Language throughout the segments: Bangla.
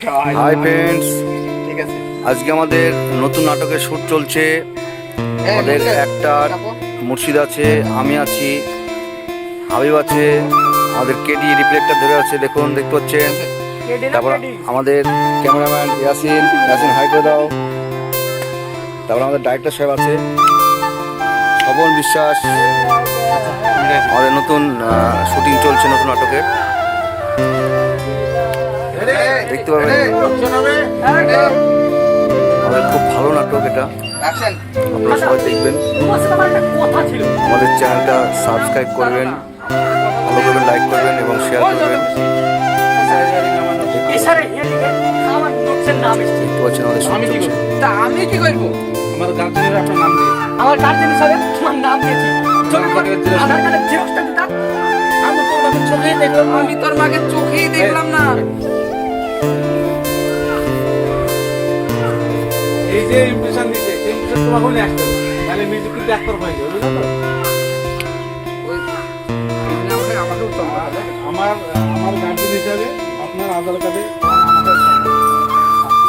হাই ফ্রেন্ডস, ঠিক আছে। আজকে আমাদের নতুন নাটকের শ্যুট চলছে। আমাদের অ্যাক্টর মুর্শিদ আছে, আমি আছি, হাবিব আছে, আমাদের কেডি রিফ্লেক্টর ধরে আছে, দেখুন দেখতে পাচ্ছেন। তারপর আমাদের ক্যামেরাম্যান ইয়াসিন হাই করে দাও। তারপর আমাদের ডাইরেক্টর সাহেব আছে স্বপন বিশ্বাস। আমাদের নতুন শুটিং চলছে নতুন নাটকের, দেখতে পাবেন। আমাদের খুব ভালো নাটক এটা, আপনারা সবাই দেখবেন। আমাদের চ্যানেলটা সাবস্ক্রাইব করবেন, ফলো করবেন, লাইক করবেন এবং শেয়ার করবেন। দেখতে পাচ্ছেন আমাদের শুটিং চলছে। আমি কি করবো? আমার গার্জেনের আপনার নাম দিয়ে আমার গার্জেন হিসাবে তোমার নাম দিয়েছি। আধার কার্ডের জেরক্সটা দিতাম। আমি তোর মাকে চোখেই দেখলাম। আমি তোর মাকে চোখেই দেখলাম না। এই যে ইমপ্রেশন দিছে সেই ইমপ্রেশন তোমাকে নিয়ে আসতে হবে, তাহলে মিউজিক কিন্তু অ্যাক্টর হয়ে যাবে, বুঝলো তো? আমাকে উত্তম আমার গার্জেন হিসাবে আপনার আধার কার্ডে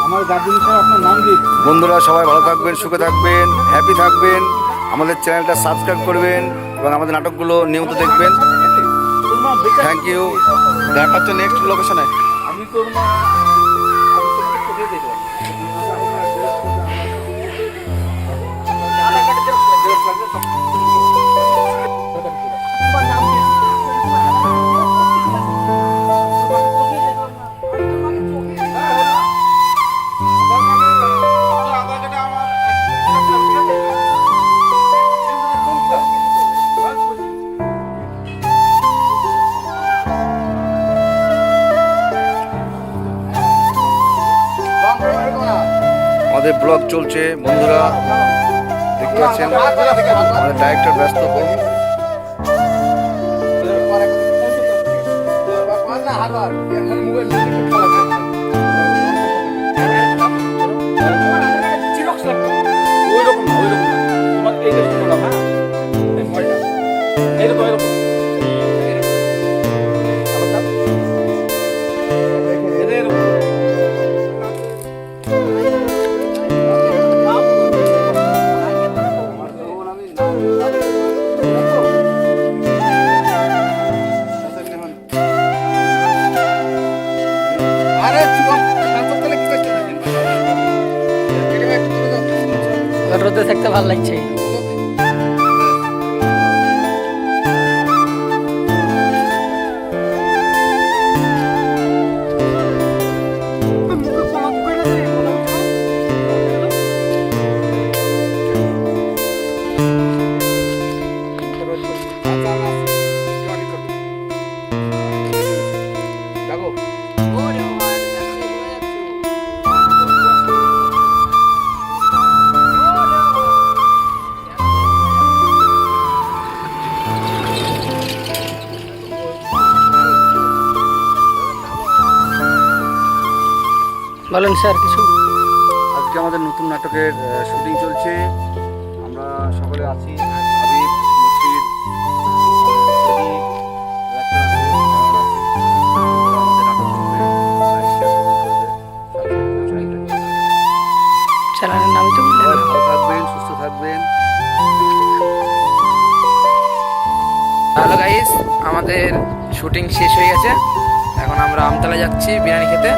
আমার গার্জেন হিসাবে আপনার নাম দিয়ে বন্ধুরা সবাই ভালো থাকবেন, সুখে থাকবেন, হ্যাপি থাকবেন। আমাদের চ্যানেলটা সাবস্ক্রাইব করবেন এবং আমাদের নাটকগুলো নিয়মিত দেখবেন। তোর মা বেঁচে থ্যাংক ইউ। দেখা হচ্ছে নেক্সট লোকেশনে। আমি তোর মা আমি তোমাকে চোখেই দেখলাম। আধার কার্ডের জেরক্স লাগবে সব। তোমার নাম দিয়েছি। আমাদের ব্লগ চলছে বন্ধুরা, দেখতে পাচ্ছেন। আমাদের ডাইরেক্টর ব্যস্ত খুব। ওইরকম না, তোমার এই দেশে বলা, হ্যাঁ এই মোবাইলটা এরকম এরকম রোদে থাকতে ভালো লাগছে। বলেন স্যার কিছু। আজকে আমাদের নতুন নাটকের শুটিং চলছে। আমরা সকলে আছি, হাবিব, মুর্শিদ, কেডি, ডাক্তার আছে, ক্যামেরাম্যান আছে। আমাদের নাটক চলবে, লাইক, শেয়ার করবে, সাবস্ক্রাইব করবে। চ্যানেলের নাম তো সবাই ভালো থাকবেন, সুস্থ থাকবেন। হ্যালো গাইস, আমাদের শুটিং শেষ হয়ে গেছে। এখন আমরা আমতলা যাচ্ছি বিরিয়ানি খেতে।